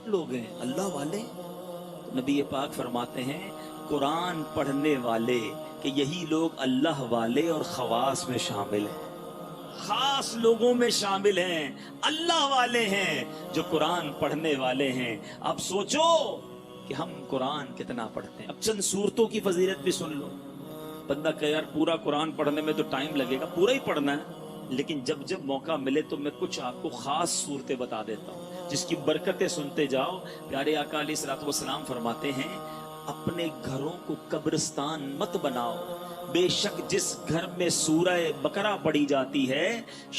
لوگ ہیں اللہ والے. تو نبی پاک فرماتے ہیں قرآن پڑھنے والے کہ یہی لوگ اللہ والے اور خواص میں شامل ہیں، خاص لوگوں میں شامل ہیں، اللہ والے ہیں جو قرآن پڑھنے والے ہیں. اب سوچو کہ ہم قرآن کتنا پڑھتے ہیں. اب چند سورتوں کی فضیلت بھی سن لو. بندہ کہ یار پورا قرآن پڑھنے میں تو ٹائم لگے گا، پورا ہی پڑھنا ہے، لیکن جب جب موقع ملے تو میں کچھ آپ کو خاص صورتیں بتا دیتا ہوں جس کی برکتیں سنتے جاؤ. پیارے آقا علیہ الصلوۃ والسلام فرماتے ہیں اپنے گھروں کو قبرستان مت بناؤ، بے شک جس گھر میں سورہ بقرہ پڑھی جاتی ہے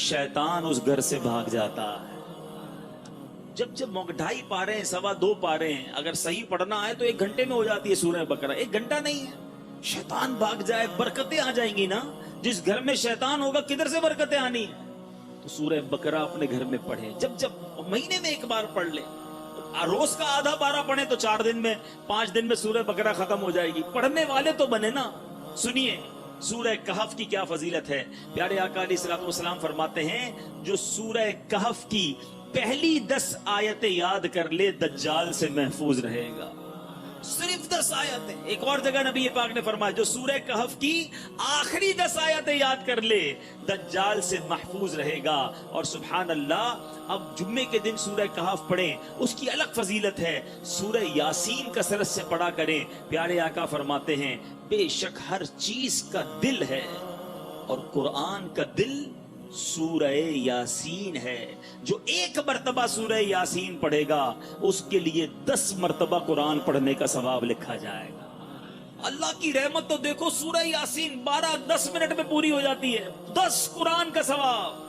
شیطان اس گھر سے بھاگ جاتا ہے. جب جب 2.5 پارے ہیں، 2.25 پارے ہیں، اگر صحیح پڑھنا ہے تو 1 گھنٹے میں ہو جاتی ہے سورہ بقرہ. 1 گھنٹہ نہیں ہے، شیطان بھاگ جائے برکتیں آ جائیں گی نا. جس گھر میں شیطان ہوگا کدھر سے برکتیں آنی ہیں؟ تو سورہ بقرہ اپنے گھر میں پڑھیں. جب مہینے میں 1 بار پڑھ لیں، روز کا آدھا پارہ پڑھیں تو 4 دن میں 5 دن میں سورہ بقرہ ختم ہو جائے گی. پڑھنے والے تو بنے نا. سنیے سورہ کہف کی کیا فضیلت ہے. پیارے آقا علیہ الصلوۃ والسلام فرماتے ہیں جو سورہ کہف کی پہلی 10 آیتیں یاد کر لے دجال سے محفوظ رہے گا. صرف 10 آیتیں. ایک اور جگہ نبی پاک نے فرمایا جو سورہ کہف کی آخری 10 آیتیں یاد کر لے دجال سے محفوظ رہے گا. اور سبحان اللہ اب جمعے کے دن سورہ کہف پڑھیں، اس کی الگ فضیلت ہے. سورہ یاسین کثرت سے پڑھا کریں. پیارے آقا فرماتے ہیں بے شک ہر چیز کا دل ہے اور قرآن کا دل سورہ یاسین ہے. جو 1 مرتبہ سورہ یاسین پڑھے گا اس کے لیے 10 مرتبہ قرآن پڑھنے کا ثواب لکھا جائے گا. اللہ کی رحمت تو دیکھو سورہ یاسین 12-10 منٹ میں پوری ہو جاتی ہے. 10 قرآن کا ثواب.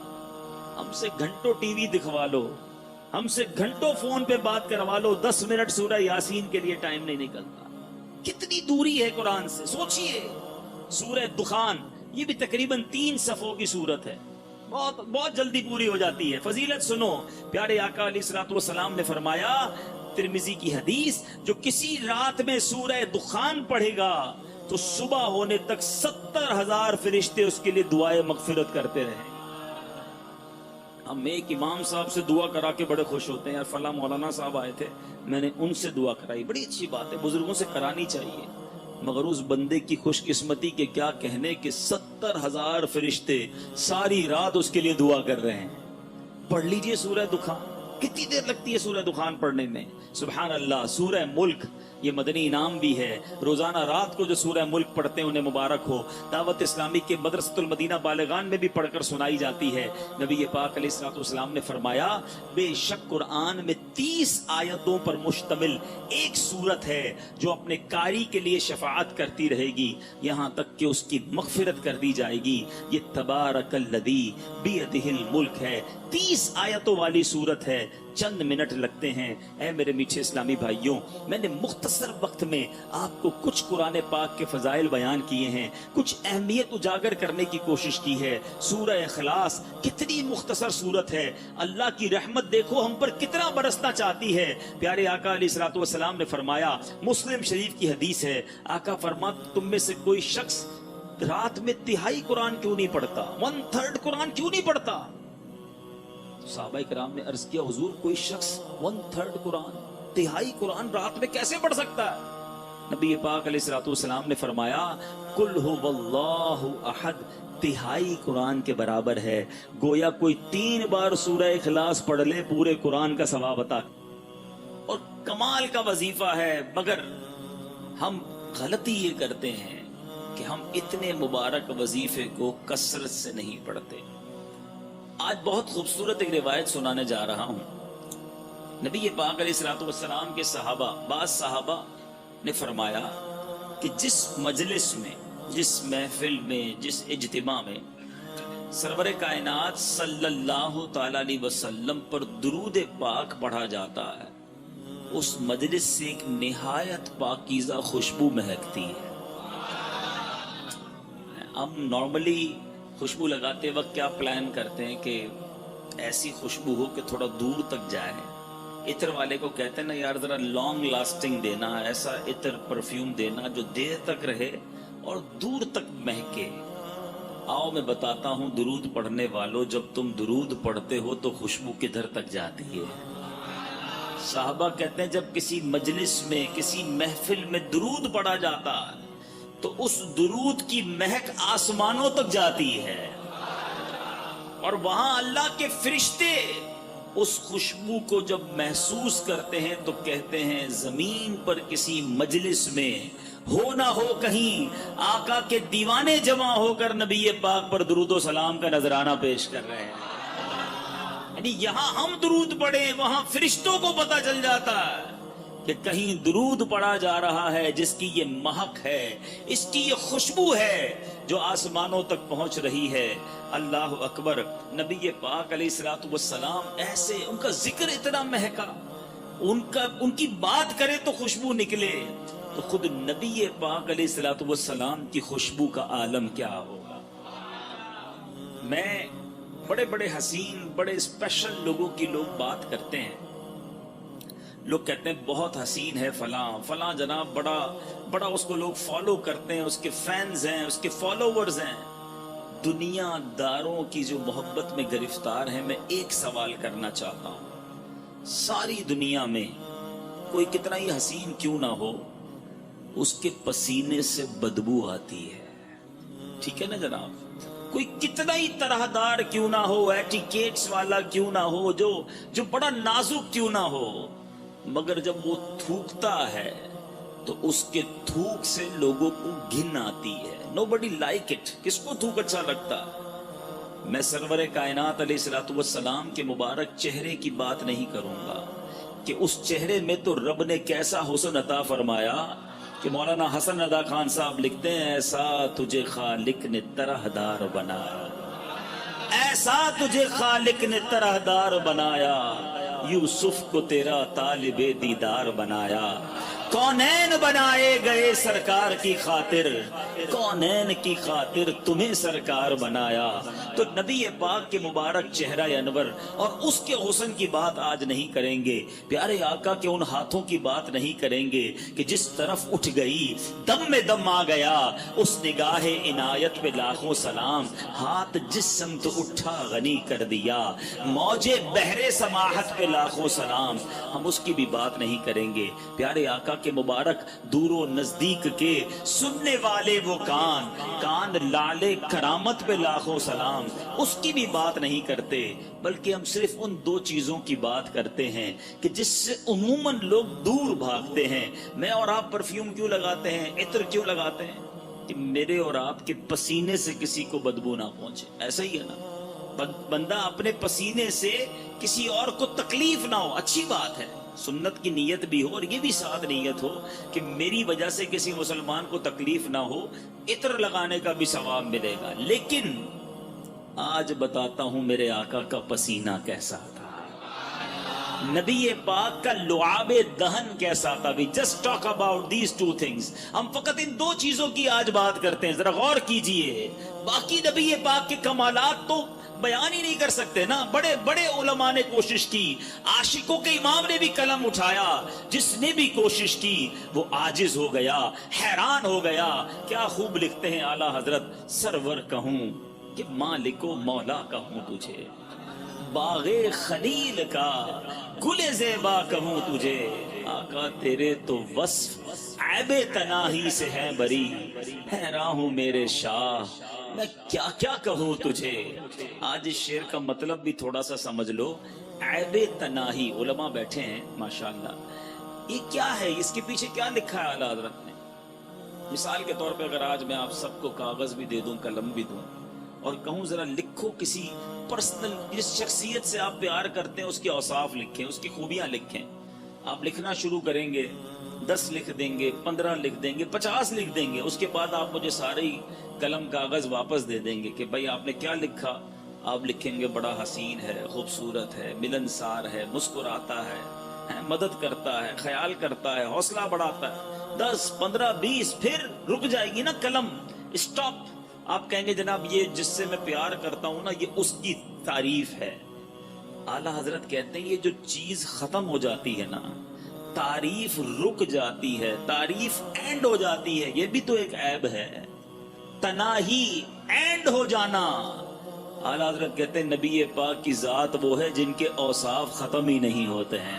ہم سے گھنٹوں ٹی وی دکھوا لو، ہم سے گھنٹوں فون پہ بات کروا لو، 10 منٹ سورہ یاسین کے لیے ٹائم نہیں نکلتا. کتنی دوری ہے قرآن سے. سوچئے سورہ دخان یہ بھی تقریباً 3 صفحوں کی سورت ہے، بہت جلدی پوری ہو جاتی ہے. فضیلت سنو. پیارے آقا علیہ الصلوۃ والسلام نے فرمایا ترمذی کی حدیث جو کسی رات میں سورہ دخان پڑھے گا تو صبح ہونے تک 70,000 فرشتے اس کے لیے دعائے مغفرت کرتے رہیں. ہم ایک امام صاحب سے دعا کرا کے بڑے خوش ہوتے ہیں، یار فلاں مولانا صاحب آئے تھے میں نے ان سے دعا کرائی. بڑی اچھی بات ہے، بزرگوں سے کرانی چاہیے. مگر اس بندے کی خوش قسمتی کے کیا کہنے کہ 70,000 فرشتے ساری رات اس کے لیے دعا کر رہے ہیں. پڑھ لیجئے سورہ دخان. کتنی دیر لگتی ہے سورہ دخان پڑھنے میں؟ سبحان اللہ. سورہ ملک یہ مدنی انعام بھی ہے. روزانہ رات کو جو سورہ ملک پڑھتے ہیں انہیں مبارک ہو. دعوت اسلامی کے مدرسۃ المدینہ بالغان میں بھی پڑھ کر سنائی جاتی ہے. نبی پاک علیہ الصلوۃ والسلام نے فرمایا بے شک قرآن میں 30 آیتوں پر مشتمل ایک سورت ہے جو اپنے قاری کے لیے شفاعت کرتی رہے گی یہاں تک کہ اس کی مغفرت کر دی جائے گی. یہ تبارک الذی بیدہ الملک ہے. 30 آیتوں والی سورت ہے. چند منٹ لگتے ہیں. اے میرے میٹھے اسلامی بھائیوں، میں نے مختصر وقت میں آپ کو کچھ قرآن پاک کے فضائل بیان کیے ہیں، کچھ اہمیت اجاگر کرنے کی کوشش کی ہے. سورہ اخلاص کتنی مختصر سورت ہے. اللہ کی رحمت دیکھو ہم پر کتنا برسنا چاہتی ہے. پیارے آقا علیہ الصلوۃ والسلام نے فرمایا، مسلم شریف کی حدیث ہے، آقا فرماتے تم میں سے کوئی شخص رات میں 1/3 قرآن کیوں نہیں پڑھتا، 1/3 قرآن کیوں نہیں پڑھتا؟ صحابہ کرام نے عرض کیا حضور کوئی شخص 1/3 قرآن، 1/3 قرآن رات میں کیسے پڑھ سکتا ہے؟ نبی پاک علیہ الصلوۃ والسلام نے فرمایا قل هو اللہ احد 1/3 قرآن کے برابر ہے. گویا کوئی 3 بار سورہ اخلاص پڑھ لے پورے قرآن کا ثواب عطا. اور کمال کا وظیفہ ہے. مگر ہم غلطی یہ کرتے ہیں کہ ہم اتنے مبارک وظیفے کو کثرت سے نہیں پڑھتے. آج بہت خوبصورت ایک روایت سنانے جا رہا ہوں. نبی پاک علیہ الصلوۃ والسلام کے صحابہ، بعض صحابہ نے فرمایا کہ جس مجلس میں، جس محفل میں، جس اجتماع میں سرور کائنات صلی اللہ تعالی علیہ وسلم پر درود پاک پڑھا جاتا ہے اس مجلس سے ایک نہایت پاکیزہ خوشبو مہکتی ہے. ہم نارملی خوشبو لگاتے وقت کیا پلان کرتے ہیں کہ ایسی خوشبو ہو کہ تھوڑا دور تک جائے. عطر والے کو کہتے ہیں نا یار ذرا لانگ لاسٹنگ دینا، ایسا عطر پرفیوم دینا جو دیر تک رہے اور دور تک مہکے. آؤ میں بتاتا ہوں درود پڑھنے والوں، جب تم درود پڑھتے ہو تو خوشبو کدھر تک جاتی ہے؟ صحابہ کہتے ہیں جب کسی مجلس میں کسی محفل میں درود پڑھا جاتا تو اس درود کی مہک آسمانوں تک جاتی ہے، اور وہاں اللہ کے فرشتے اس خوشبو کو جب محسوس کرتے ہیں تو کہتے ہیں زمین پر کسی مجلس میں ہو نہ ہو کہیں آقا کے دیوانے جمع ہو کر نبی پاک پر درود و سلام کا نذرانہ پیش کر رہے ہیں۔ یعنی یہاں ہم درود پڑھیں، وہاں فرشتوں کو پتہ چل جاتا ہے کہ کہیں درود پڑھا جا رہا ہے جس کی یہ مہک ہے، اس کی یہ خوشبو ہے جو آسمانوں تک پہنچ رہی ہے۔ اللہ اکبر۔ نبی پاک علیہ الصلوۃ والسلام ایسے، ان کا ذکر اتنا مہکا، ان کی بات کرے تو خوشبو نکلے، تو خود نبی پاک علیہ الصلوۃ والسلام کی خوشبو کا عالم کیا ہوگا۔ میں بڑے بڑے حسین، بڑے اسپیشل لوگوں کی لوگ بات کرتے ہیں، لوگ کہتے ہیں بہت حسین ہے فلاں فلاں جناب، بڑا اس کو لوگ فالو کرتے ہیں، اس کے فینز ہیں، اس کے فالوورز ہیں۔ دنیا داروں کی جو محبت میں گرفتار ہیں، میں ایک سوال کرنا چاہتا ہوں، ساری دنیا میں کوئی کتنا ہی حسین کیوں نہ ہو، اس کے پسینے سے بدبو آتی ہے، ٹھیک ہے نا جناب؟ کوئی کتنا ہی طرح دار کیوں نہ ہو، ایٹیکیٹس والا کیوں نہ ہو، جو بڑا نازک کیوں نہ ہو، مگر جب وہ تھوکتا ہے تو اس کے تھوک سے لوگوں کو گھن آتی ہے۔ nobody like it۔ کس کو تھوک اچھا لگتا؟ میں سرور کائنات علیہ الصلوۃ والسلام کے مبارک چہرے کی بات نہیں کروں گا کہ اس چہرے میں تو رب نے کیسا حسن عطا فرمایا کہ مولانا حسن رضا خان صاحب لکھتے ہیں ایسا تجھے خالق نے طرح دار بنایا، ایسا تجھے خالق نے طرح دار بنایا، یوسف کو تیرا طالب دیدار بنایا، کونین بنائے گئے سرکار کی خاطر، کونین کی خاطر تمہیں سرکار بنایا۔ تو نبی پاک کے مبارک چہرہ انور اور اس کے حسن کی بات آج نہیں کریں گے، پیارے آقا کے ان ہاتھوں کی بات نہیں کریں گے کہ جس طرف اٹھ گئی دم میں دم آ گیا، اس نگاہ عنایت پہ لاکھوں سلام، ہاتھ جس سمت اٹھا غنی کر دیا، موجے بحر سماحت پہ لاکھوں سلام، ہم اس کی بھی بات نہیں کریں گے۔ پیارے آقا کے مبارک دور و نزدیک کے سننے والے وہ کان لالے کرامت پہ لاکھوں سلام، اس کی بھی بات نہیں کرتے، بلکہ ہم صرف ان دو چیزوں کی بات کرتے ہیں کہ جس سے عموماً لوگ دور بھاگتے ہیں۔ میں اور آپ پرفیوم کیوں لگاتے ہیں، عطر کیوں لگاتے ہیں؟ کہ میرے اور آپ کے پسینے سے کسی کو بدبو نہ پہنچے، ایسا ہی ہے نا؟ بندہ اپنے پسینے سے کسی اور کو تکلیف نہ ہو، اچھی بات ہے، سنت کی نیت بھی ہو اور یہ بھی ساتھ نیت ہو کہ میری وجہ سے کسی مسلمان کو تکلیف نہ ہو، عطر لگانے کا بھی ثواب ملے گا۔ لیکن آج بتاتا ہوں میرے آقا کا پسینہ کیسا تھا، نبی پاک کا لعاب دہن کیسا تھا۔ بھی just talk about these two things, ہم فقط ان دو چیزوں کی آج بات کرتے ہیں، ذرا غور کیجئے۔ باقی نبی پاک کے کمالات تو بیان ہی نہیں کر سکتے نا، بڑے بڑے علماء نے کوشش کی، عاشقوں کے امام نے بھی قلم اٹھایا، جس نے بھی کوشش کی وہ عاجز ہو گیا، حیران ہو گیا۔ کیا خوب لکھتے ہیں اعلیٰ حضرت، سرور کہوں کہ مالک و مولا کہوں تجھے، باغ خلیل کا گل زیبا کہوں تجھے، آقا تیرے تو وصف عیب تناہی سے ہے بری، حیران ہوں میرے شاہ میں کیا کیا کہوں تجھے۔ آج اس شعر کا مطلب بھی تھوڑا سا سمجھ لو، عیب تناہی، علماء بیٹھے ہیں ماشاءاللہ، یہ کیا ہے، اس کے پیچھے کیا لکھا ہے اعلیٰ حضرت نے؟ مثال کے طور پہ اگر آج میں آپ سب کو کاغذ بھی دے دوں، قلم بھی دوں اور کہوں ذرا لکھو کسی پرسنل، جس شخصیت سے آپ پیار کرتے ہیں اس کے اوصاف لکھیں، اس کی خوبیاں لکھیں، آپ لکھنا شروع کریں گے، 10 لکھ دیں گے، 15 لکھ دیں گے، 50 لکھ دیں گے، اس کے بعد آپ مجھے سارے ہی قلم کاغذ واپس دے دیں گے کہ بھائی آپ نے کیا لکھا؟ آپ لکھیں گے بڑا حسین ہے، خوبصورت ہے، ملنسار ہے، مسکراتا ہے، مدد کرتا ہے، خیال کرتا ہے، حوصلہ بڑھاتا ہے۔ 10 15 20 پھر رک جائے گی نا قلم، اسٹاپ۔ آپ کہیں گے جناب یہ جس سے میں پیار کرتا ہوں نا، یہ اس کی تعریف ہے۔ اعلیٰ حضرت کہتے ہیں یہ جو چیز ختم ہو جاتی ہے نا، تعریف رک جاتی ہے، تعریف اینڈ ہو جاتی ہے، یہ بھی تو ایک عیب ہے۔ تناہی اینڈ ہو جانا، اعلیٰ حضرت کہتے ہیں نبی پاک کی ذات وہ ہے جن کے اوصاف ختم ہی نہیں ہوتے ہیں۔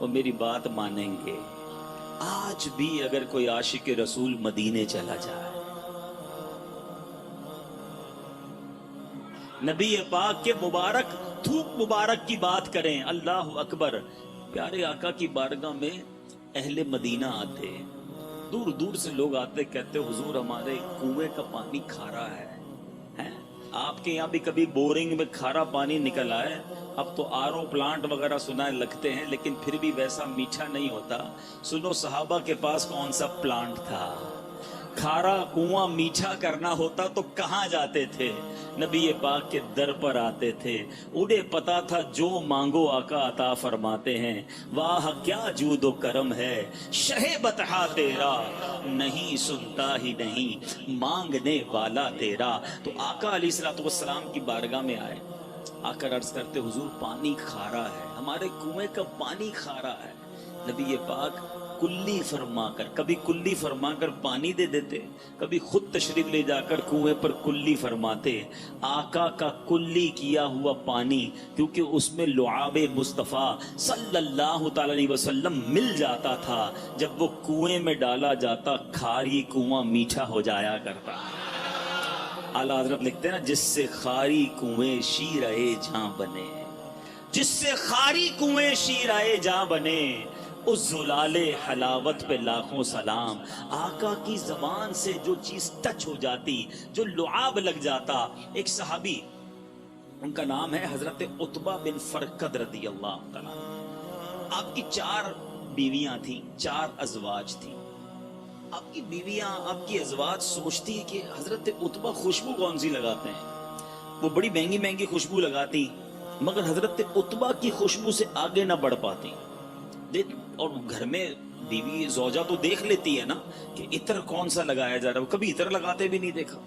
وہ میری بات مانیں گے. آج بھی اگر کوئی عاشق رسول مدینے چلا جائے, نبی پاک کے مبارک تھوک مبارک کی بات کریں, اللہ اکبر, پیارے آقا کی بارگاہ میں اہل مدینہ آتے, دور دور سے لوگ آتے, کہتے حضور ہمارے کنویں کا پانی کھارا ہے. آپ کے یہاں بھی کبھی بورنگ میں کھارا پانی نکل آئے؟ اب تو آر او پلانٹ وغیرہ سنائے لگتے ہیں, لیکن پھر بھی ویسا میٹھا نہیں ہوتا. سنو صحابہ کے پاس کون سا پلانٹ تھا؟ کھارا کنواں میٹھا کرنا ہوتا تو کہاں جاتے تھے؟ نبی پاک کے در پر آتے تھے. انہیں پتا تھا جو مانگو آقا عطا فرماتے ہیں. واہ کیا جود و کرم ہے شہ بطحا تیرا, نہیں سنتا ہی نہیں مانگنے والا تیرا. تو آقا علیہ الصلوۃ والسلام کی بارگاہ میں آئے, آ کر عرض کرتے حضور پانی کھارا ہے, ہمارے کنویں کا پانی کھارا ہے. نبی پاک کلی فرما کر, کبھی کلی فرما کر پانی دے دیتے, کبھی خود تشریف لے جا کر کنویں پر کلی فرماتے. آقا کا کلی کیا ہوا پانی, کیونکہ اس میں لعاب مصطفیٰ صلی اللہ تعالی علیہ وسلم مل جاتا تھا, جب وہ کنویں میں ڈالا جاتا کھاری کنواں میٹھا ہو جایا کرتا. اعلیٰ حضرت لکھتے ہیں نا, جس سے خاری کنویں شیرائے جہاں بنے, جس سے خاری کنویں شیرائے جہاں بنے, اس زلال حلاوت پہ لاکھوں سلام. آقا کی زبان سے جو چیز ٹچ ہو جاتی, جو لعاب لگ جاتا. ایک صحابی, ان کا نام ہے حضرت عتبہ بن فرقد رضی اللہ تعالیٰ. آپ کی 4 بیویاں تھیں, 4 ازواج تھیں. آپ کی بیویاں, آپ کی ازواج سوچتی ہے کہ حضرت عتبہ خوشبو کون سی لگاتے ہیں, وہ بڑی مہنگی مہنگی خوشبو لگاتی, مگر حضرت عتبہ کی خوشبو سے آگے نہ بڑھ پاتی. اور گھر میں بیوی زوجہ تو دیکھ لیتی ہے نا کہ عطر کون سا لگایا جا رہا ہے, کبھی عطر لگاتے بھی نہیں دیکھا.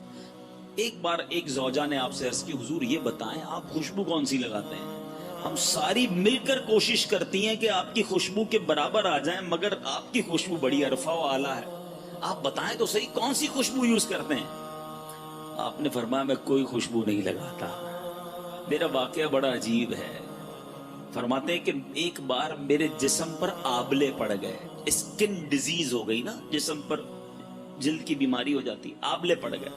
ایک بار ایک زوجہ نے آپ سے عرض کی حضور یہ بتائیں آپ خوشبو کون سی لگاتے ہیں؟ ہم ساری مل کر کوشش کرتی ہیں کہ آپ کی خوشبو کے برابر آ جائیں, مگر آپ کی خوشبو بڑی عرفہ و اعلیٰ ہے, آپ بتائیں تو صحیح کون سی خوشبو یوز کرتے ہیں؟ آپ نے فرمایا میں کوئی خوشبو نہیں لگاتا. میرا واقعہ بڑا عجیب ہے. فرماتے ہیں کہ ایک بار میرے جسم پر آبلے پڑ گئے, اسکن ڈیزیز ہو گئی نا, جسم پر جلد کی بیماری ہو جاتی, آبلے پڑ گئے.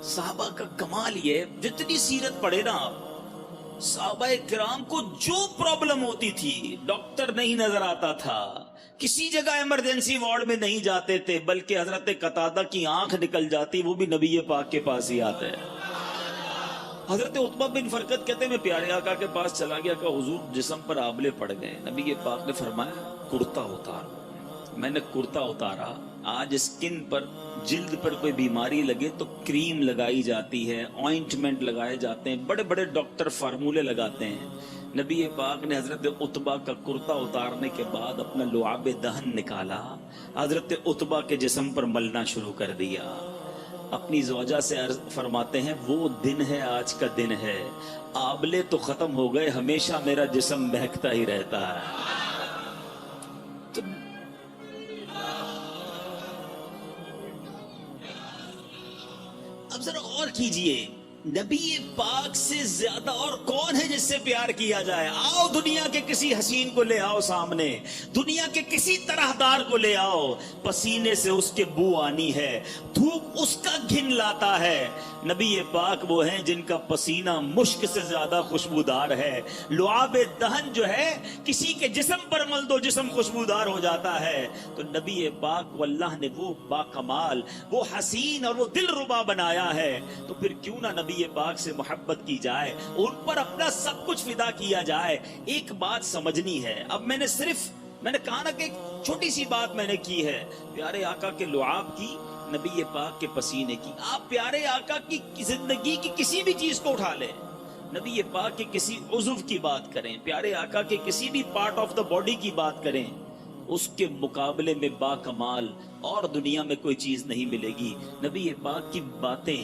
صحابہ کا کمال یہ, جتنی سیرت پڑھے نا آپ, صحابہ کرام کو جو پرابلم ہوتی تھی ڈاکٹر نہیں نظر آتا تھا, کسی جگہ ایمرجنسی وارڈ میں نہیں جاتے تھے, بلکہ حضرت قتادہ کی آنکھ نکل جاتی, وہ بھی نبی پاک کے پاس ہی آتے ہیں. حضرت عتبہ بن فرقد کہتے ہیں میں پیارے آقا کے پاس چلا گیا کہ حضور جسم پر آبلے پڑ گئے. نبی پاک نے فرمایا کرتا اتار. میں نے کرتا اتارا. آج اسکن پر, جلد پر کوئی بیماری لگے تو کریم لگائی جاتی ہے, آئنٹمنٹ لگائے جاتے ہیں, بڑے بڑے ڈاکٹر فارمولے لگاتے ہیں. نبی پاک نے حضرت عتبہ کا کرتا اتارنے کے بعد اپنا لعاب دہن نکالا, حضرت عتبہ کے جسم پر ملنا شروع کر دیا. اپنی زوجہ سے فرماتے ہیں وہ دن ہے, آج کا دن ہے, آبلے تو ختم ہو گئے, ہمیشہ میرا جسم مہکتا ہی رہتا ہے. اب ذرا غور کیجئے, نبی پاک سے زیادہ اور کون ہے جس سے پیار کیا جائے؟ آؤ دنیا کے کسی حسین کو لے آؤ سامنے, دنیا کے کسی طرحدار کو لے آؤ, پسینے سے اس کے بو آنی ہے, دھوپ اس کا گھن لاتا ہے. نبی پاک وہ ہیں جن کا پسینہ مشک سے زیادہ خوشبودار ہے. لعاب دہن جو ہے کسی کے جسم پر مل دو جسم خوشبودار ہو جاتا ہے. تو نبی پاک کو اللہ نے وہ باکمال, وہ حسین اور وہ دل ربا بنایا ہے, تو پھر کیوں نہ نبی پاک سے محبت کی جائے, ان پر اپنا سب کچھ فدا کیا جائے. ایک بات سمجھنی ہے, اب میں نے کہا نا کہ ایک چھوٹی سی بات میں نے کی ہے, پیارے آقا کے لعاب کی, نبی پاک کے پسینے کی. آپ پیارے آقا کی زندگی کی کسی بھی چیز کو اٹھا لیں, نبی پاک کے کسی عضو کی بات کریں, پیارے آقا کے کسی بھی پارٹ آف دا باڈی کی بات کریں, اس کے مقابلے میں با کمال اور دنیا میں کوئی چیز نہیں ملے گی. نبی پاک کی باتیں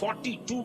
42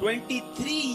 23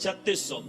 3600।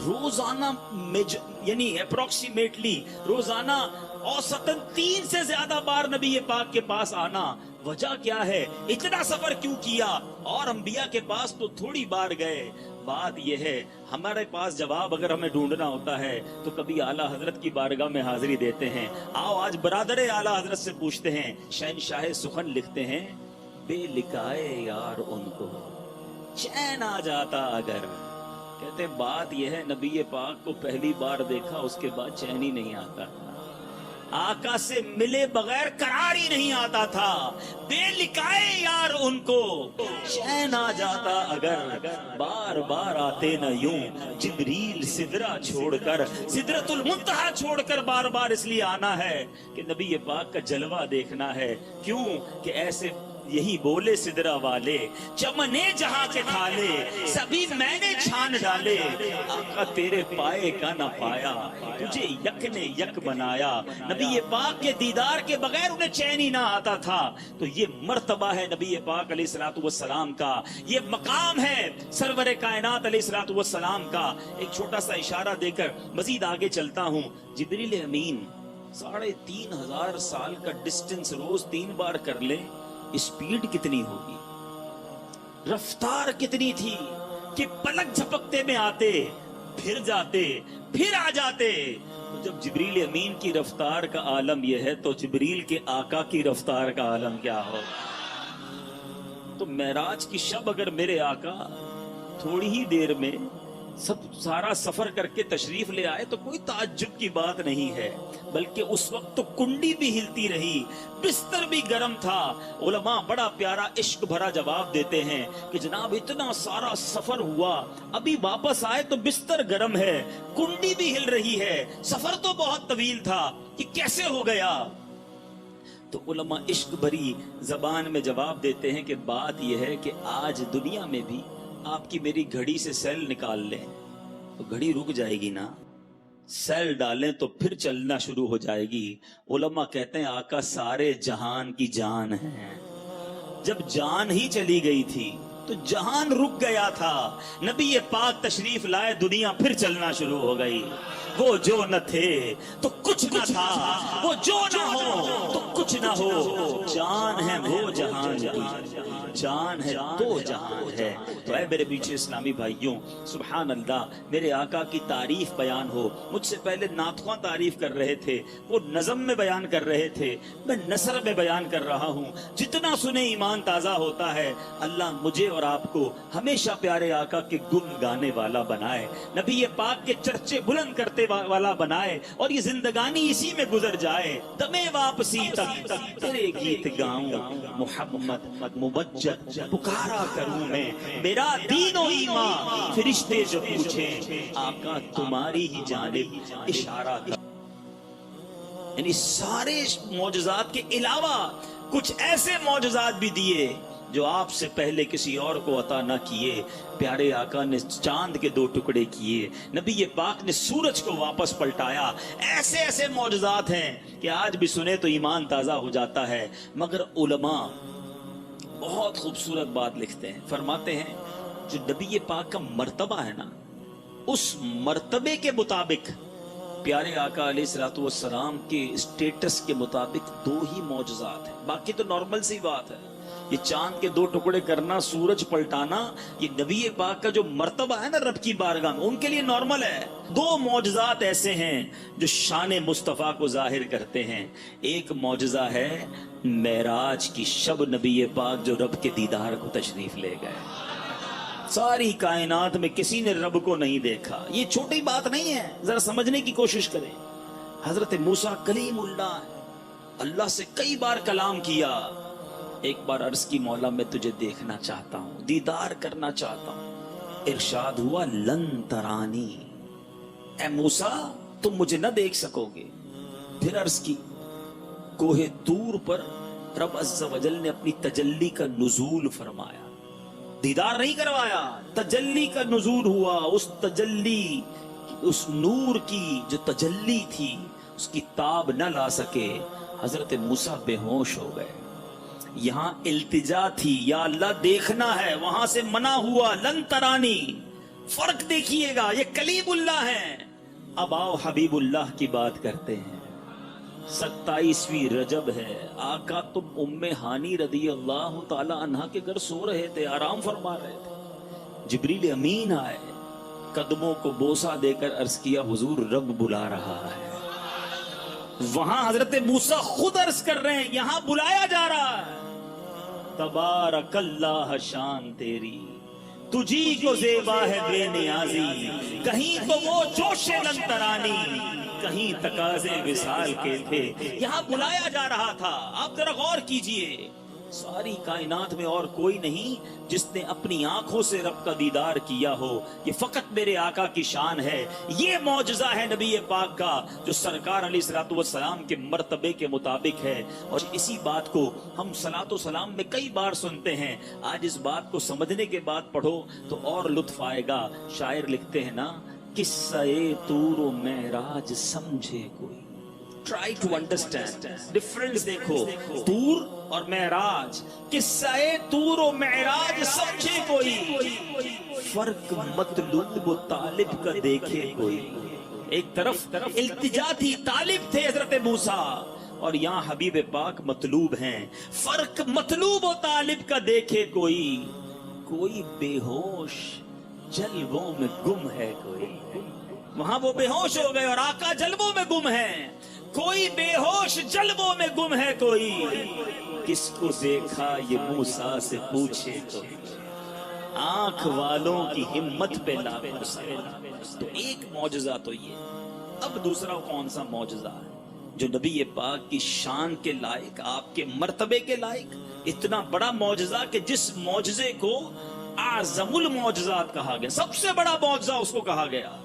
روزانہ یعنی اپروکسیمیٹلی روزانہ اوسطاً 3 سے زیادہ بار نبی پاک کے پاس آنا. وجہ کیا ہے؟ اتنا سفر کیوں کیا؟ اور انبیاء کے پاس تو تھوڑی بار گئے. بات یہ ہے ہمارے پاس جواب اگر ہمیں ڈھونڈنا ہوتا ہے تو کبھی اعلیٰ حضرت کی بارگاہ میں حاضری دیتے ہیں. آؤ آج برادر اعلیٰ حضرت سے پوچھتے ہیں. شہنشاہ سخن لکھتے ہیں بے لکھائے یار ان کو چین آ جاتا اگر. کہتے بات یہ ہے نبی پاک کو پہلی بار دیکھا اس کے بعد چین ہی نہیں آتا. آقا سے ملے بغیر قرار ہی نہیں آتا تھا. بے لکھائے یار ان کو چین آ جاتا اگر بار بار آتے نہ یوں جبریل سدرہ چھوڑ کر سدرۃ المنتہا چھوڑ کر بار بار اس لیے آنا ہے کہ نبی پاک کا جلوہ دیکھنا ہے. کیوں کہ ایسے یہی بولے سدرہ والے چمنے جہاں کے کھالے سبھی میں نے چھان ڈالے. آقا تیرے پائے کا نہ پایا تجھے یک نے یک بنایا. نبی پاک کے دیدار کے بغیر انہیں چین ہی نہ آتا تھا. تو یہ مرتبہ ہے نبی پاک علیہ الصلوۃ والسلام کا, یہ مقام ہے سرور کائنات علیہ الصلوۃ والسلام کا. ایک چھوٹا سا اشارہ دے کر مزید آگے چلتا ہوں. جبریل امین 3500 سال کا ڈسٹنس روز 3 بار کر لے, اسپیڈ کتنی ہوگی, رفتار کتنی تھی کہ پلک جھپکتے میں آتے پھر جاتے پھر آ جاتے. تو جب جبریل امین کی رفتار کا عالم یہ ہے تو جبریل کے آقا کی رفتار کا عالم کیا ہو. تو معراج کی شب اگر میرے آقا تھوڑی ہی دیر میں سارا سفر کر کے تشریف لے آئے تو کوئی تعجب کی بات نہیں ہے, بلکہ اس وقت تو کنڈی بھی ہلتی رہی, بستر بھی گرم تھا. علماء بڑا پیارا عشق بھرا جواب دیتے ہیں کہ جناب اتنا سارا سفر ہوا, ابھی واپس آئے تو بستر گرم ہے, کنڈی بھی ہل رہی ہے, سفر تو بہت طویل تھا, یہ کیسے ہو گیا؟ تو علماء عشق بھری زبان میں جواب دیتے ہیں کہ بات یہ ہے کہ آج دنیا میں بھی آپ کی میری گھڑی سے سیل نکال لیں تو گھڑی رک جائے گی نا, سیل ڈالیں تو پھر چلنا شروع ہو جائے گی. علماء کہتے ہیں آقا سارے جہان کی جان ہے, جب جان ہی چلی گئی تھی تو جہان رک گیا تھا. نبی پاک تشریف لائے دنیا پھر چلنا شروع ہو گئی. وہ جو نہ تھے تو کچھ نہ تھا, وہ جو نہ ہو تو کچھ نہ ہو, جان ہے وہ جہان کی, جان ہے تو جہان ہے. تو اے میرے پیچھے اسلامی بھائیوں, سبحان اللہ, میرے آقا کی تعریف بیان ہو. مجھ سے پہلے نعت خواں تعریف کر رہے تھے, وہ نظم میں بیان کر رہے تھے, میں نثر میں بیان کر رہا ہوں. جتنا سنے ایمان تازہ ہوتا ہے. اللہ مجھے اور آپ کو ہمیشہ پیارے آقا کے گن گانے والا بنائے, نبی پاک کے چرچے بلند کرتے والا بنائے, اور یہ زندگانی اسی میں گزر جائے. دمے واپسی تک تیرے گیت گاؤں, محمد مبجل پکارا کروں میں, میرا دین و ایمان فرشتے جو پوچھیں آقا تمہاری ہی جانب اشارہ کر. یعنی سارے معجزات کے علاوہ کچھ ایسے معجزات بھی دیے جو آپ سے پہلے کسی اور کو عطا نہ کیے. پیارے آقا نے چاند کے 2 ٹکڑے کیے, نبی پاک نے سورج کو واپس پلٹایا. ایسے ایسے معجزات ہیں کہ آج بھی سنے تو ایمان تازہ ہو جاتا ہے. مگر علماء بہت خوبصورت بات لکھتے ہیں, فرماتے ہیں جو نبی پاک کا مرتبہ ہے نا, اس مرتبے کے مطابق پیارے آقا علیہ الصلوۃ والسلام کے اسٹیٹس کے مطابق 2 ہی معجزات ہیں, باقی تو نارمل سی بات ہے. یہ چاند کے 2 ٹکڑے کرنا, سورج پلٹانا, یہ نبی پاک کا جو مرتبہ ہے نا رب کی بارگاہ میں, ان کے لیے نارمل ہے. 2 معجزات ایسے ہیں جو شان مصطفیٰ کو ظاہر کرتے ہیں. ایک معجزہ ہے معراج کی شب, نبی پاک جو رب کے دیدار کو تشریف لے گئے. ساری کائنات میں کسی نے رب کو نہیں دیکھا. یہ چھوٹی بات نہیں ہے, ذرا سمجھنے کی کوشش کریں. حضرت موسیٰ کلیم اللہ, اللہ سے کئی بار کلام کیا. ایک بار عرض کی مولا میں تجھے دیکھنا چاہتا ہوں, دیدار کرنا چاہتا ہوں. ارشاد ہوا لن ترانی, اے موسیٰ تم مجھے نہ دیکھ سکو گے. پھر عرض کی کوہ طور پر رب عز و جل نے اپنی تجلی کا نزول فرمایا, دیدار نہیں کروایا, تجلی کا نزول ہوا. اس تجلی, اس نور کی جو تجلی تھی اس کی تاب نہ لا سکے, حضرت موسیٰ بے ہوش ہو گئے. یہاں التجا تھی یا اللہ دیکھنا ہے, وہاں سے منع ہوا لن ترانی. فرق دیکھیے گا، یہ کلیم اللہ ہیں۔ اب آؤ حبیب اللہ کی بات کرتے ہیں۔ 27ویں رجب ہے، آقا تم ام ہانی رضی اللہ تعالی عنہا کے گھر سو رہے تھے، آرام فرما رہے تھے، جبریل امین آئے، قدموں کو بوسہ دے کر عرض کیا حضور رب بلا رہا ہے۔ وہاں حضرت موسیٰ خود عرض کر رہے ہیں، یہاں بلایا جا رہا ہے۔ تبارک اللہ شان تیری، تجھی کو زیبا ہے بے نیازی، کہیں تو وہ جوش لنترانی، کہیں تقاضے وصال کے تھے، یہاں بلایا جا رہا تھا۔ آپ ذرا غور کیجئے، ساری کائنات میں اور کوئی نہیں جس نے اپنی آنکھوں سے رب کا دیدار کیا ہو، یہ فقط میرے آقا کی شان ہے۔ یہ معجزہ ہے نبی پاک کا جو سرکار علیہ الصلوۃ والسلام کے مرتبے کے مطابق ہے، اور اسی بات کو ہم صلاۃ و سلام میں کئی بار سنتے ہیں۔ آج اس بات کو سمجھنے کے بعد پڑھو تو اور لطف آئے گا۔ شاعر لکھتے ہیں نا، قصہ طور و معراج سمجھے کوئی، ٹرائی ٹو انڈرسٹینڈ ڈفرنس، دیکھو طور اور معراج، قصہ طور و معراج سمجھے کوئی، فرق مطلوب و طالب کا دیکھے کوئی۔ ایک طرف التجا تھی، طالب تھے حضرت موسیٰ، اور یہاں حبیب پاک مطلوب ہیں۔ فرق مطلوب و طالب کا دیکھے کوئی، کوئی بے ہوش جلووں میں گم ہے کوئی۔ وہاں وہ بے ہوش ہو گئے اور آقا جلووں میں گم ہے۔ کوئی بے ہوش جلووں میں گم ہے کوئی، کس کو دیکھا یہ موسیٰ سے پوچھے کوئی، آنکھ والوں کی ہمت پہ لاکھوں سوال۔ تو ایک معجزہ تو یہ، اب دوسرا کون سا معجزہ ہے جو نبی پاک کی شان کے لائق، آپ کے مرتبے کے لائق، اتنا بڑا معجزہ کہ جس معجزے کو اعظم المعجزات کہا گیا، سب سے بڑا معجزہ اس کو کہا گیا،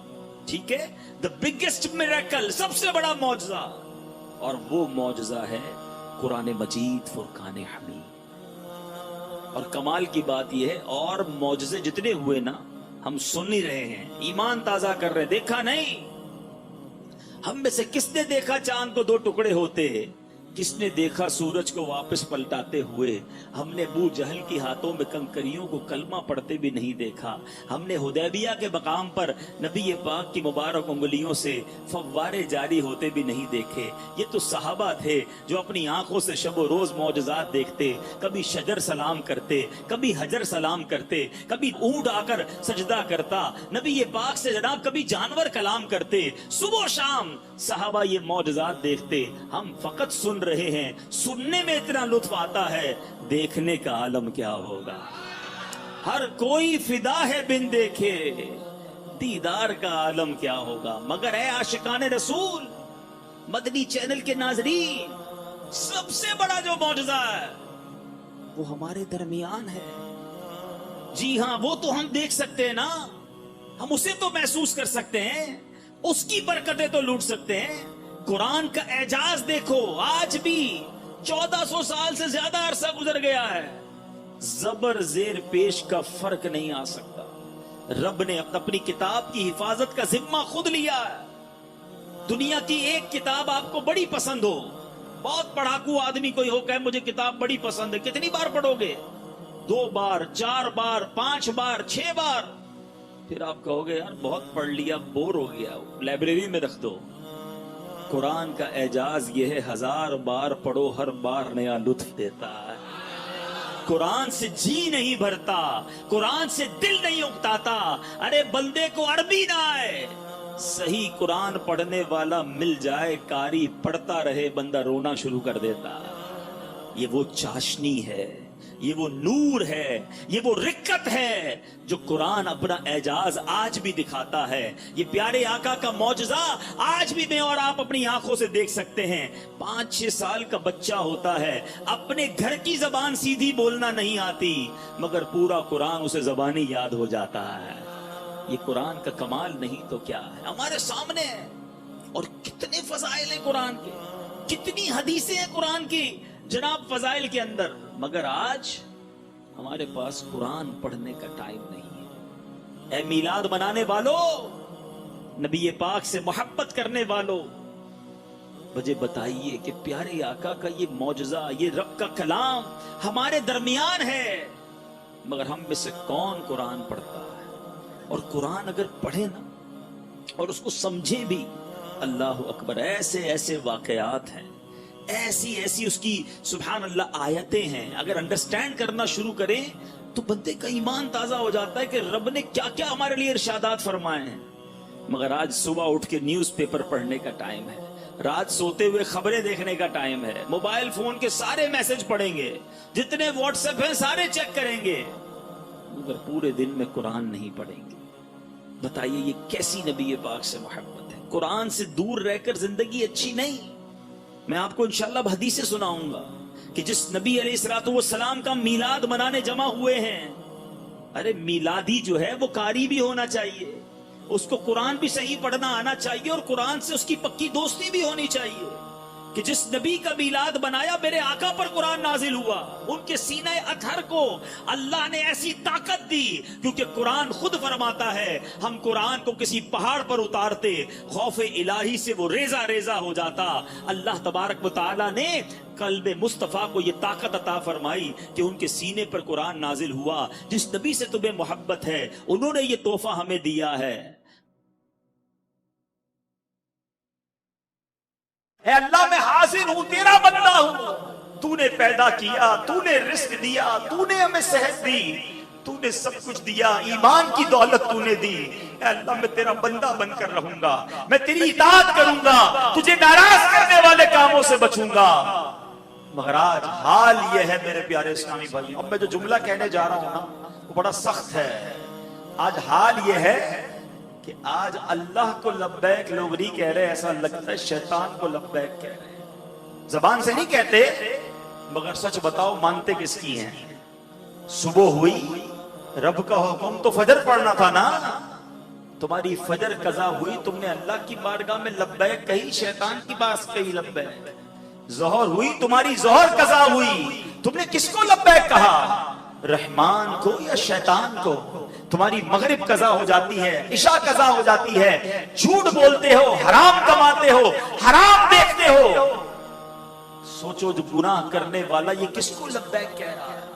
ٹھیک ہے، the biggest miracle، سب سے بڑا معجزہ، اور وہ معجزہ ہے قرآن مجید فرقان حمید۔ اور کمال کی بات یہ ہے، اور معجزے جتنے ہوئے نا ہم سن ہی رہے ہیں، ایمان تازہ کر رہے، دیکھا نہیں۔ ہم میں سے کس نے دیکھا چاند کو 2 ٹکڑے ہوتے، کس نے دیکھا سورج کو واپس پلٹاتے ہوئے، ہم نے ابو جہل کی ہاتھوں میں کنکریوں کو کلمہ پڑھتے بھی نہیں دیکھا، ہم نے حدیبیہ کے مقام پر نبی پاک کی مبارک انگلیوں سے فوارے جاری ہوتے بھی نہیں دیکھے۔ یہ تو صحابہ تھے جو اپنی آنکھوں سے شب و روز معجزات دیکھتے، کبھی شجر سلام کرتے، کبھی حجر سلام کرتے، کبھی اونٹ آ کر سجدہ کرتا، نبی پاک سے جناب کبھی جانور کلام کرتے، صبح و شام صحابہ یہ معجزات دیکھتے۔ ہم فقط سن رہے ہیں، سننے میں اتنا لطف آتا ہے، دیکھنے کا عالم کیا ہوگا۔ ہر کوئی فدا ہے بن دیکھے، دیدار کا عالم کیا ہوگا۔ مگر اے عاشقان رسول، مدنی چینل کے ناظرین، سب سے بڑا جو معجزہ ہے وہ ہمارے درمیان ہے۔ جی ہاں، وہ تو ہم دیکھ سکتے ہیں نا، ہم اسے تو محسوس کر سکتے ہیں، اس کی برکتیں تو لوٹ سکتے ہیں۔ قرآن کا اعجاز دیکھو، آج بھی 1400 سال سے زیادہ عرصہ گزر گیا ہے، زبر زیر پیش کا فرق نہیں آ سکتا۔ رب نے اپنی کتاب کی حفاظت کا ذمہ خود لیا ہے۔ دنیا کی ایک کتاب آپ کو بڑی پسند ہو، بہت پڑھاکو آدمی کوئی ہو کہ مجھے کتاب بڑی پسند ہے، کتنی بار پڑھو گے؟ 2 بار، 4 بار، 5 بار، 6 بار، پھر آپ کہو گے یار بہت پڑھ لیا، بور ہو گیا، لائبریری میں رکھ دو۔ قرآن کا اعجاز یہ ہے، 1000 بار پڑھو، ہر بار نیا لطف دیتا ہے۔ قرآن سے جی نہیں بھرتا، قرآن سے دل نہیں اکتاتا۔ ارے بندے کو عربی نہ آئے، صحیح قرآن پڑھنے والا مل جائے، قاری پڑھتا رہے، بندہ رونا شروع کر دیتا۔ یہ وہ چاشنی ہے، یہ وہ نور ہے، یہ وہ رکت ہے جو قرآن اپنا اعجاز آج بھی دکھاتا ہے۔ یہ پیارے آقا کا معجزہ آج بھی میں اور آپ اپنی آنکھوں سے دیکھ سکتے ہیں۔ 5-6 سال کا بچہ ہوتا ہے، اپنے گھر کی زبان سیدھی بولنا نہیں آتی، مگر پورا قرآن اسے زبانی یاد ہو جاتا ہے۔ یہ قرآن کا کمال نہیں تو کیا ہے، ہمارے سامنے ہے۔ اور کتنے فضائل ہیں قرآن کے، کتنی حدیثیں ہیں قرآن کی جناب فضائل کے اندر، مگر آج ہمارے پاس قرآن پڑھنے کا ٹائم نہیں ہے۔ اے میلاد منانے والوں، نبی پاک سے محبت کرنے والوں، مجھے بتائیے کہ پیارے آقا کا یہ معجزہ، یہ رب کا کلام ہمارے درمیان ہے، مگر ہم میں سے کون قرآن پڑھتا ہے؟ اور قرآن اگر پڑھے نا اور اس کو سمجھیں بھی، اللہ اکبر، ایسے ایسے واقعات ہیں، ایسی ایسی اس کی سبحان اللہ آیتیں ہیں، اگر انڈرسٹینڈ کرنا شروع کریں تو بندے کا ایمان تازہ ہو جاتا ہے کہ رب نے کیا کیا ہمارے لیے ارشادات فرمائے ہیں۔ مگر آج صبح اٹھ کے نیوز پیپر پڑھنے کا ٹائم ہے، رات سوتے ہوئے خبریں دیکھنے کا ٹائم ہے، موبائل فون کے سارے میسج پڑھیں گے، جتنے واٹس ایپ ہیں سارے چیک کریں گے، مگر پورے دن میں قرآن نہیں پڑھیں گے۔ بتائیے یہ کیسی نبی پاک سے محبت ہے؟ قرآن سے دور رہ کر زندگی اچھی نہیں۔ میں آپ کو انشاءاللہ حدیثیں سناؤں گا کہ جس نبی علیہ السلام کا میلاد منانے جمع ہوئے ہیں، ارے میلادی جو ہے وہ قاری بھی ہونا چاہیے، اس کو قرآن بھی صحیح پڑھنا آنا چاہیے، اور قرآن سے اس کی پکی دوستی بھی ہونی چاہیے کہ جس نبی کا میلاد بنایا میرے آقا پر قرآن نازل ہوا، ان کے سینہ اطہر کو اللہ نے ایسی طاقت دی، کیونکہ قرآن خود فرماتا ہے ہم قرآن کو کسی پہاڑ پر اتارتے، خوف الہی سے وہ ریزہ ریزہ ہو جاتا۔ اللہ تبارک و تعالی نے قلب مصطفیٰ کو یہ طاقت عطا فرمائی کہ ان کے سینے پر قرآن نازل ہوا۔ جس نبی سے تمہیں محبت ہے انہوں نے یہ تحفہ ہمیں دیا ہے۔ اے اللہ میں حاضر ہوں، تیرا بندہ ہوں، تو نے پیدا کیا، تو نے رزق دیا، تو نے ہمیں صحت دی، تو نے سب کچھ دیا، ایمان کی دولت تو نے دی۔ اے اللہ میں تیرا بندہ بن کر رہوں گا، میں تیری اطاعت کروں گا، تجھے ناراض کرنے والے کاموں سے بچوں گا۔ مگر آج حال یہ ہے میرے پیارے اسلامی بھائی، اب میں جو جملہ کہنے جا رہا ہوں نا وہ بڑا سخت ہے۔ آج حال یہ ہے کہ آج اللہ کو لبیک لوگ نہیں کہہ رہے، ایسا لگتا ہے شیطان کو لبیک کہہ رہے ہیں۔ زبان سے نہیں کہتے، مگر سچ بتاؤ مانتے کس کی ہیں؟ صبح ہوئی، رب کا حکم تو فجر پڑھنا تھا نا، تمہاری فجر قضا ہوئی، تم نے اللہ کی بارگاہ میں لبیک کہی، شیطان کی بات کہی لبیک۔ ظہر ہوئی، تمہاری ظہر قضا ہوئی، تم نے کس کو لبیک کہا؟ رحمان کو یا شیطان کو؟ تمہاری مغرب قضا ہو جاتی ہے، عشاء قضا ہو جاتی ہے، جھوٹ بولتے ہو، حرام کماتے ہو، حرام دیکھتے ہو، سوچو جو گناہ کرنے والا یہ کس کو لبیک کہہ رہا ہے؟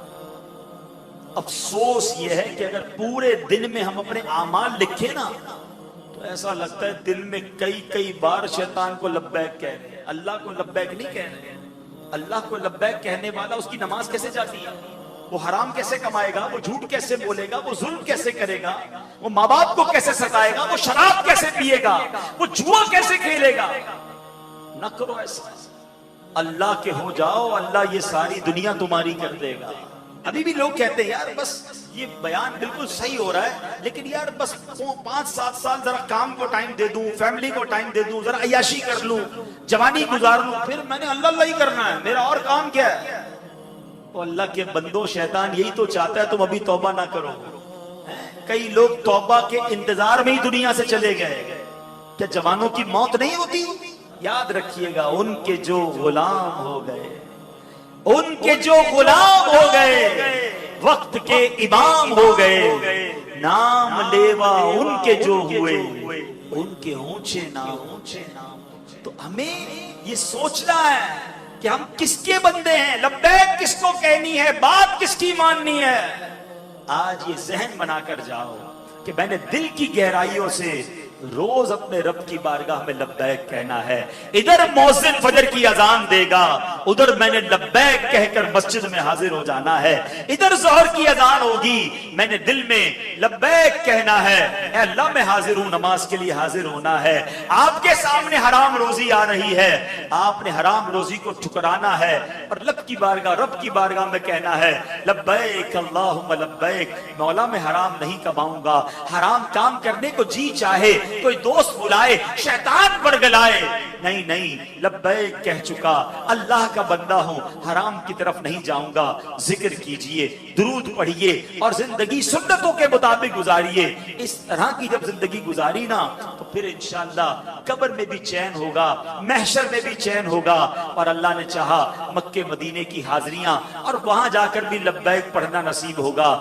افسوس یہ ہے کہ اگر پورے دن میں ہم اپنے اعمال لکھیں نا تو ایسا لگتا ہے دن میں کئی بار شیطان کو لبیک کہہ رہے ہیں، اللہ کو لبیک نہیں کہہ رہے ہیں۔ اللہ کو لبیک کہنے والا اس کی نماز کیسے جاتی ہے؟ وہ حرام کیسے کمائے گا؟ وہ جھوٹ کیسے بولے گا؟ وہ ظلم کیسے کرے گا؟ وہ ماں باپ کو کیسے ستائے گا؟ وہ شراب کیسے پیے گا؟ وہ جوا کیسے کھیلے گا؟ نہ کرو ایسا، اللہ کے ہو جاؤ، اللہ یہ ساری دنیا تمہاری کر دے گا۔ ابھی بھی لوگ کہتے ہیں یار بس یہ بیان بالکل صحیح ہو رہا ہے، لیکن یار بس 5-7 سال ذرا کام کو ٹائم دے دوں، فیملی کو ٹائم دے دوں، ذرا عیاشی کر لوں، جوانی گزار لوں، پھر میں نے اللہ ہی کرنا ہے، میرا اور کام کیا ہے؟ اللہ کے بندو، شیطان یہی تو چاہتا ہے تم ابھی توبہ نہ کرو۔ کئی لوگ توبہ کے انتظار میں ہی دنیا سے چلے گئے۔ کیا جوانوں کی موت نہیں ہوتی؟ یاد رکھیے گا، ان کے جو غلام ہو گئے، ان کے جو غلام ہو گئے، وقت کے امام ہو گئے، نام لیوا ان کے جو ہوئے، ان کے اونچے نام۔ تو ہمیں یہ سوچنا ہے کہ ہم کس کے بندے ہیں، لبیک کس کو کہنی ہے، بات کس کی ماننی ہے۔ آج یہ ذہن بنا کر جاؤ کہ میں نے دل کی گہرائیوں سے روز اپنے رب کی بارگاہ میں لبیک کہنا ہے۔ ادھر مؤذن فجر کی اذان دے گا، ادھر میں نے لبیک کہہ کر مسجد میں حاضر ہو جانا ہے۔ ادھر ظہر کی اذان ہوگی، میں نے دل میں لبیک کہنا ہے، اے اللہ میں حاضر ہوں، نماز کے لیے حاضر ہونا ہے۔ آپ کے سامنے حرام روزی آ رہی ہے، آپ نے حرام روزی کو ٹھکرانا ہے اور رب کی بارگاہ میں کہنا ہے لبیک اللہم لبیک، مولا میں حرام نہیں کماؤں گا۔ حرام کام کرنے کو جی چاہے، کوئی دوست بلائے، شیطان برگلائے، نہیں لبیک کہہ چکا، اللہ کا بندہ ہوں، حرام کی طرف نہیں جاؤں گا۔ ذکر کیجئے، درود پڑھیے اور زندگی سنتوں کے مطابق گزاریے۔ اس طرح کی جب زندگی گزاری نا تو پھر انشاءاللہ قبر میں بھی چین ہوگا، محشر میں بھی چین ہوگا، اور اللہ نے چاہا مکے مدینے کی حاضریاں اور وہاں جا کر بھی لبیک پڑھنا نصیب ہوگا۔